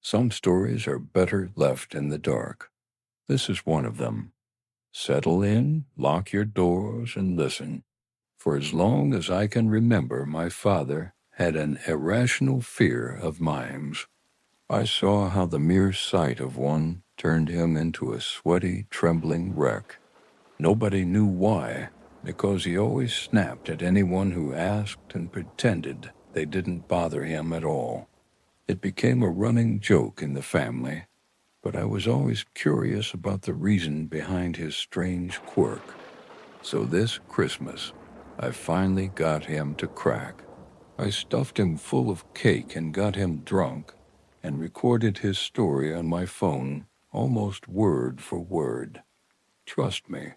Some stories are better left in the dark. This is one of them. Settle in, lock your doors, and listen. For as long as I can remember, my father had an irrational fear of mimes. I saw how the mere sight of one turned him into a sweaty, trembling wreck. Nobody knew why, because he always snapped at anyone who asked and pretended they didn't bother him at all. It became a running joke in the family, but I was always curious about the reason behind his strange quirk. So this Christmas, I finally got him to crack. I stuffed him full of cake and got him drunk, and recorded his story on my phone almost word for word. Trust me,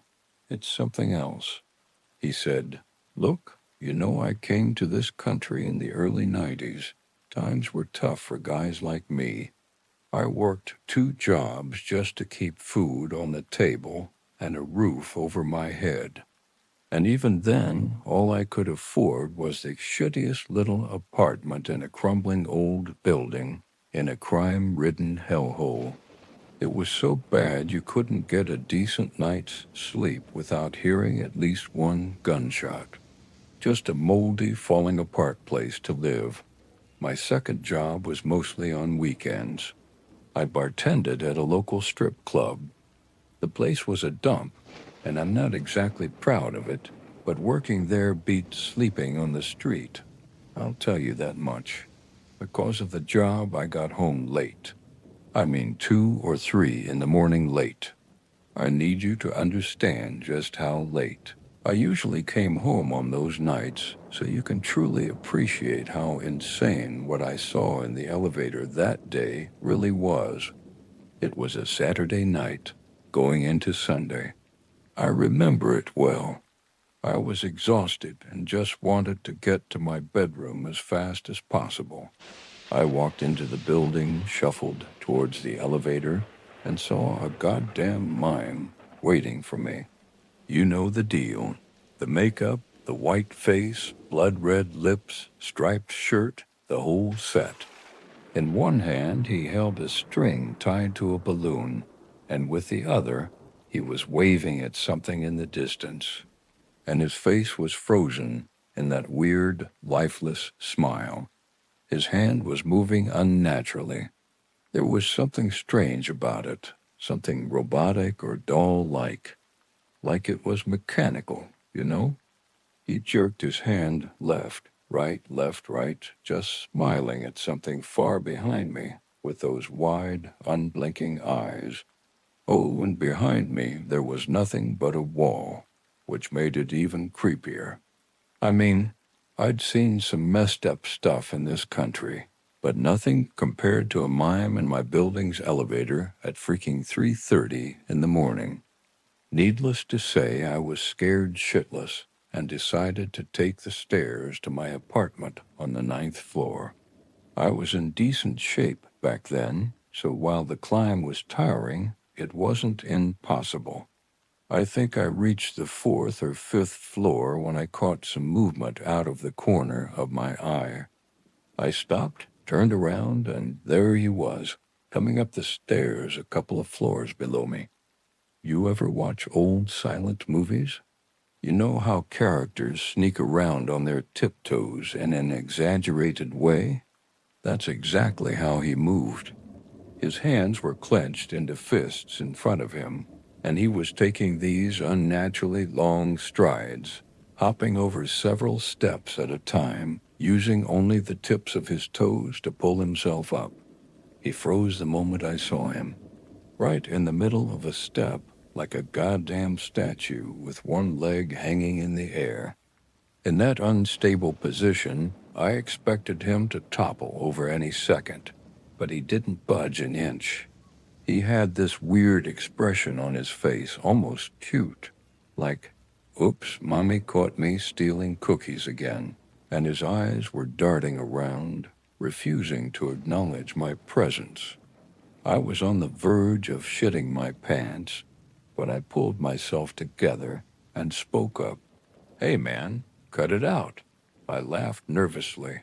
it's something else. He said, "Look, I came to this country in the early 90s. Times were tough for guys like me. I worked 2 jobs just to keep food on the table and a roof over my head. And even then, all I could afford was the shittiest little apartment in a crumbling old building in a crime-ridden hellhole. It was so bad you couldn't get a decent night's sleep without hearing at least one gunshot. Just a moldy, falling-apart place to live. My second job was mostly on weekends. I bartended at a local strip club. The place was a dump, and I'm not exactly proud of it, but working there beat sleeping on the street. I'll tell you that much. Because of the job, I got home late. I mean 2 or 3 in the morning late. I need you to understand just how late. I usually came home on those nights, so you can truly appreciate how insane what I saw in the elevator that day really was. It was a Saturday night, going into Sunday. I remember it well. I was exhausted and just wanted to get to my bedroom as fast as possible. I walked into the building, shuffled towards the elevator, and saw a goddamn mime waiting for me. You know the deal. The makeup, the white face, blood-red lips, striped shirt, the whole set. In one hand, he held a string tied to a balloon, and with the other, he was waving at something in the distance. And his face was frozen in that weird, lifeless smile. His hand was moving unnaturally. There was something strange about it, something robotic or doll-like, like it was mechanical, you know? He jerked his hand left, right, just smiling at something far behind me with those wide, unblinking eyes. Oh, and behind me there was nothing but a wall, which made it even creepier. I mean, I'd seen some messed up stuff in this country, but nothing compared to a mime in my building's elevator at freaking 3:30 in the morning. Needless to say, I was scared shitless and decided to take the stairs to my apartment on the 9th floor. I was in decent shape back then, so while the climb was tiring, it wasn't impossible. I think I reached the 4th or 5th floor when I caught some movement out of the corner of my eye. I stopped, turned around, and there he was, coming up the stairs a couple of floors below me. You ever watch old silent movies? You know how characters sneak around on their tiptoes in an exaggerated way? That's exactly how he moved. His hands were clenched into fists in front of him, and he was taking these unnaturally long strides, hopping over several steps at a time, using only the tips of his toes to pull himself up. He froze the moment I saw him, right in the middle of a step, like a goddamn statue with one leg hanging in the air. In that unstable position, I expected him to topple over any second, but he didn't budge an inch. He had this weird expression on his face, almost cute, like, "Oops, Mommy caught me stealing cookies again," and his eyes were darting around, refusing to acknowledge my presence. I was on the verge of shitting my pants, but I pulled myself together and spoke up. "Hey, man, cut it out." I laughed nervously.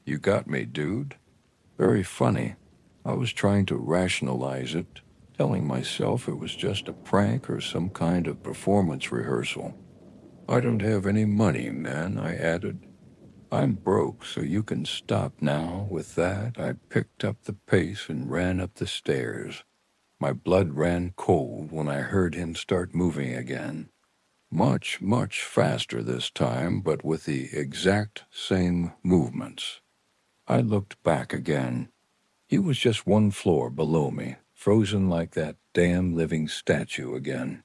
"You got me, dude." Very funny. I was trying to rationalize it, telling myself it was just a prank or some kind of performance rehearsal. I don't have any money, man, I added. I'm broke, so you can stop now. With that, I picked up the pace and ran up the stairs. My blood ran cold when I heard him start moving again. Much, much faster this time, but with the exact same movements. I looked back again. He was just one floor below me, frozen like that damn living statue again.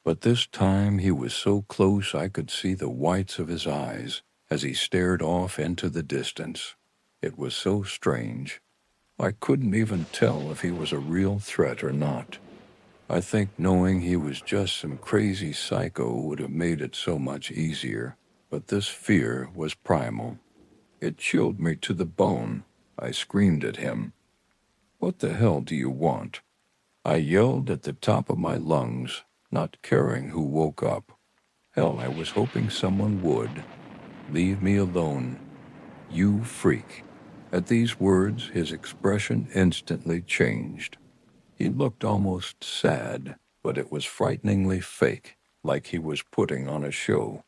But this time he was so close I could see the whites of his eyes as he stared off into the distance. It was so strange. I couldn't even tell if he was a real threat or not. I think knowing he was just some crazy psycho would have made it so much easier, but this fear was primal. It chilled me to the bone. I screamed at him. What the hell do you want? I yelled at the top of my lungs, not caring who woke up. Hell, I was hoping someone would. Leave me alone. You freak. At these words, his expression instantly changed. He looked almost sad, but it was frighteningly fake, like he was putting on a show.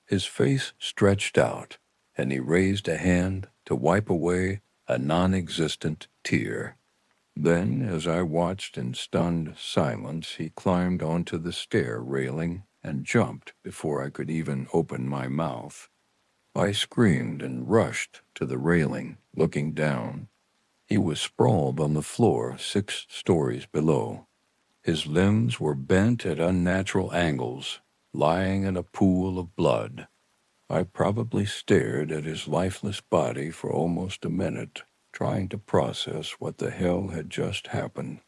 His face stretched out, and he raised a hand to wipe away a non-existent tear. Then, as I watched in stunned silence, he climbed onto the stair railing and jumped before I could even open my mouth. I screamed and rushed to the railing, looking down. He was sprawled on the floor 6 stories below. His limbs were bent at unnatural angles, lying in a pool of blood. I probably stared at his lifeless body for almost a minute, trying to process what the hell had just happened.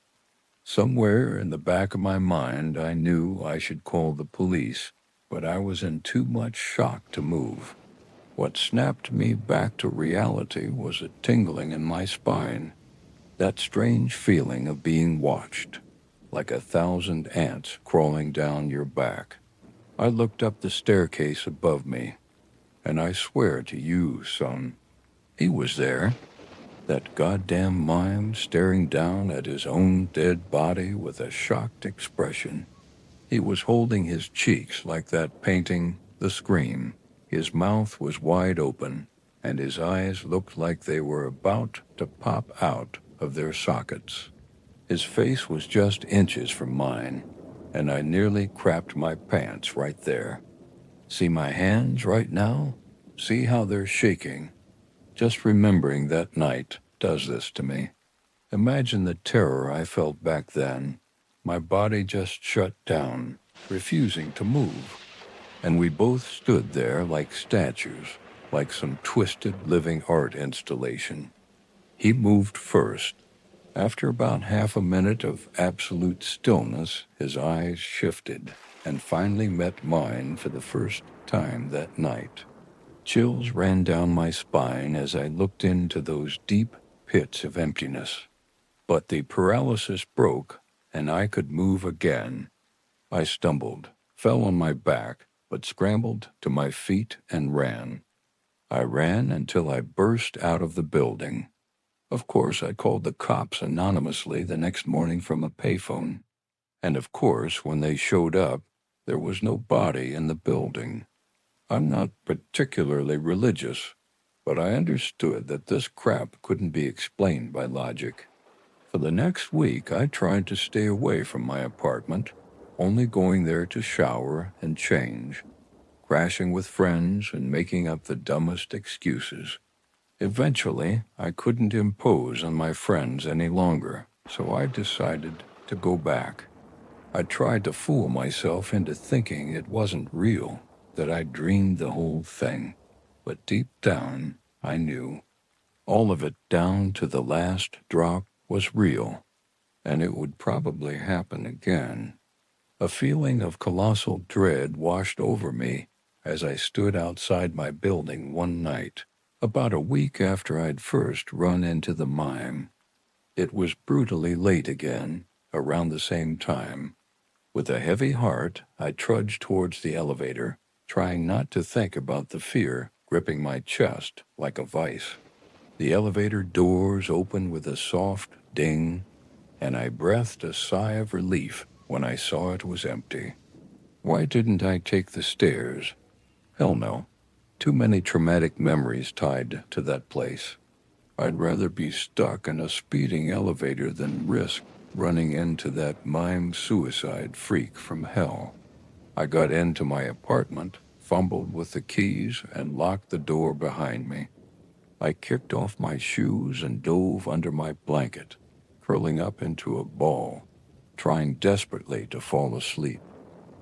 Somewhere in the back of my mind, I knew I should call the police, but I was in too much shock to move. What snapped me back to reality was a tingling in my spine, that strange feeling of being watched, like 1,000 ants crawling down your back. I looked up the staircase above me, and I swear to you, son, he was there. That goddamn mime staring down at his own dead body with a shocked expression. He was holding his cheeks like that painting, The Scream. His mouth was wide open, and his eyes looked like they were about to pop out of their sockets. His face was just inches from mine, and I nearly crapped my pants right there. See my hands right now? See how they're shaking? Just remembering that night does this to me. Imagine the terror I felt back then. My body just shut down, refusing to move. And we both stood there like statues, like some twisted living art installation. He moved first. After about half a minute of absolute stillness, his eyes shifted and finally met mine for the first time that night. Chills ran down my spine as I looked into those deep pits of emptiness. But the paralysis broke, and I could move again. I stumbled, fell on my back, but scrambled to my feet and ran. I ran until I burst out of the building. Of course, I called the cops anonymously the next morning from a payphone. And of course, when they showed up, there was no body in the building. I'm not particularly religious, but I understood that this crap couldn't be explained by logic. For the next week, I tried to stay away from my apartment, only going there to shower and change, crashing with friends and making up the dumbest excuses. Eventually, I couldn't impose on my friends any longer, so I decided to go back. I tried to fool myself into thinking it wasn't real, that I dreamed the whole thing. But deep down, I knew. All of it down to the last drop was real, and it would probably happen again. A feeling of colossal dread washed over me as I stood outside my building one night, about a week after I'd first run into the mime. It was brutally late again, around the same time. With a heavy heart, I trudged towards the elevator, trying not to think about the fear gripping my chest like a vice. The elevator doors opened with a soft ding, and I breathed a sigh of relief when I saw it was empty. Why didn't I take the stairs? Hell no. Too many traumatic memories tied to that place. I'd rather be stuck in a speeding elevator than risk running into that mime suicide freak from hell. I got into my apartment, fumbled with the keys, and locked the door behind me. I kicked off my shoes and dove under my blanket, curling up into a ball, trying desperately to fall asleep.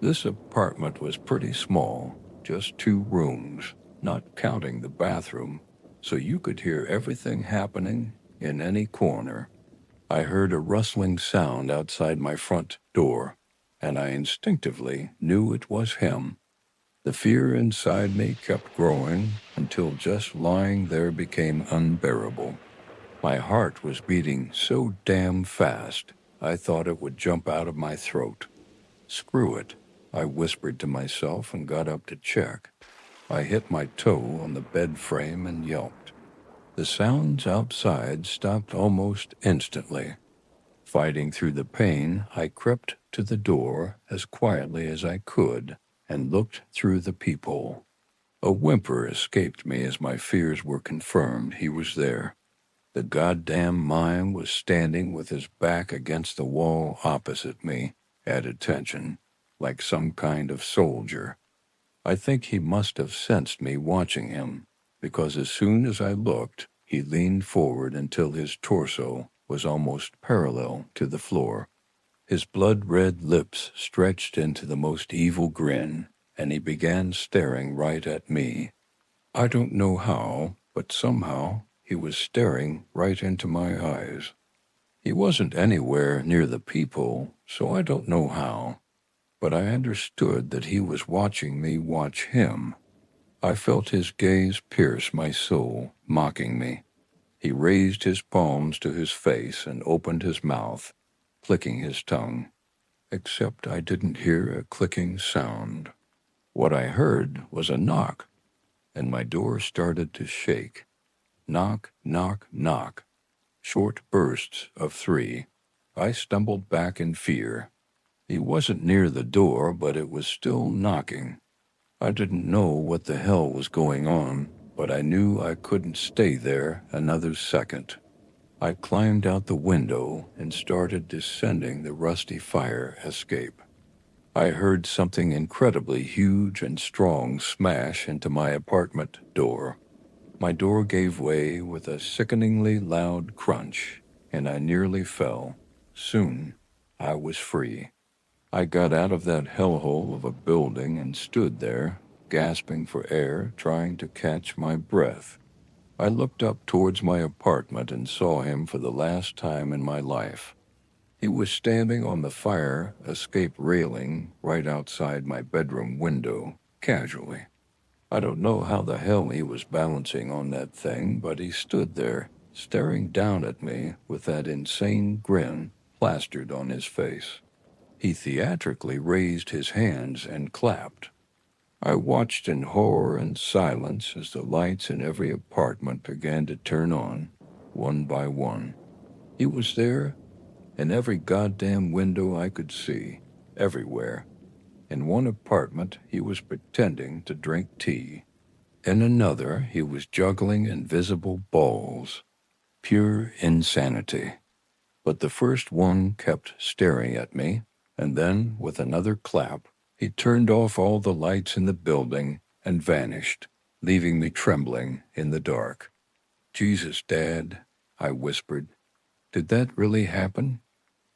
This apartment was pretty small, just 2 rooms, not counting the bathroom, so you could hear everything happening in any corner. I heard a rustling sound outside my front door, and I instinctively knew it was him. The fear inside me kept growing until just lying there became unbearable. My heart was beating so damn fast, I thought it would jump out of my throat. Screw it, I whispered to myself and got up to check. I hit my toe on the bed frame and yelped. The sounds outside stopped almost instantly. Fighting through the pain, I crept to the door as quietly as I could and looked through the peephole. A whimper escaped me as my fears were confirmed. He was there. The goddamn mime was standing with his back against the wall opposite me, at attention, like some kind of soldier. I think he must have sensed me watching him, because as soon as I looked, he leaned forward until his torso was almost parallel to the floor. His blood-red lips stretched into the most evil grin, and he began staring right at me. I don't know how, but somehow he was staring right into my eyes. He wasn't anywhere near the peephole, so I don't know how, but I understood that he was watching me watch him. I felt his gaze pierce my soul, mocking me. He raised his palms to his face and opened his mouth, clicking his tongue. Except I didn't hear a clicking sound. What I heard was a knock, and my door started to shake. Knock, knock, knock. Short bursts of 3. I stumbled back in fear. He wasn't near the door, but it was still knocking. I didn't know what the hell was going on, but I knew I couldn't stay there another second. I climbed out the window and started descending the rusty fire escape. I heard something incredibly huge and strong smash into my apartment door. My door gave way with a sickeningly loud crunch, and I nearly fell. Soon, I was free. I got out of that hellhole of a building and stood there, gasping for air, trying to catch my breath. I looked up towards my apartment and saw him for the last time in my life. He was standing on the fire escape railing right outside my bedroom window, casually. I don't know how the hell he was balancing on that thing, but he stood there, staring down at me with that insane grin plastered on his face. He theatrically raised his hands and clapped. I watched in horror and silence as the lights in every apartment began to turn on, one by one. He was there in every goddamn window I could see, everywhere. In one apartment, he was pretending to drink tea. In another, he was juggling invisible balls. Pure insanity. But the first one kept staring at me, and then, with another clap, he turned off all the lights in the building and vanished, leaving me trembling in the dark. Jesus, Dad, I whispered. Did that really happen?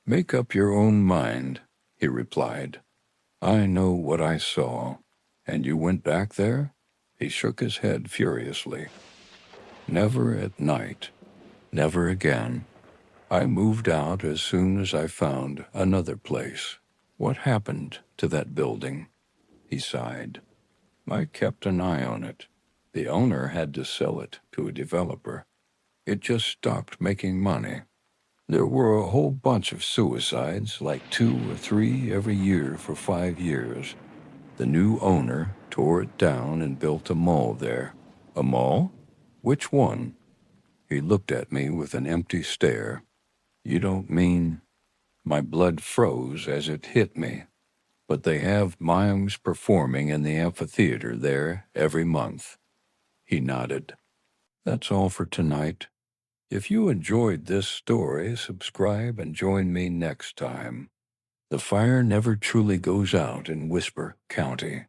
Make up your own mind, he replied. I know what I saw. And you went back there? He shook his head furiously. Never at night. Never again. I moved out as soon as I found another place. What happened to that building? He sighed. I kept an eye on it. The owner had to sell it to a developer. It just stopped making money. There were a whole bunch of suicides, like 2 or 3 every year for 5 years. The new owner tore it down and built a mall there. A mall? Which one? He looked at me with an empty stare. You don't mean... My blood froze as it hit me. But they have mimes performing in the amphitheater there every month. He nodded. That's all for tonight. If you enjoyed this story, subscribe and join me next time. The fire never truly goes out in Whisper County.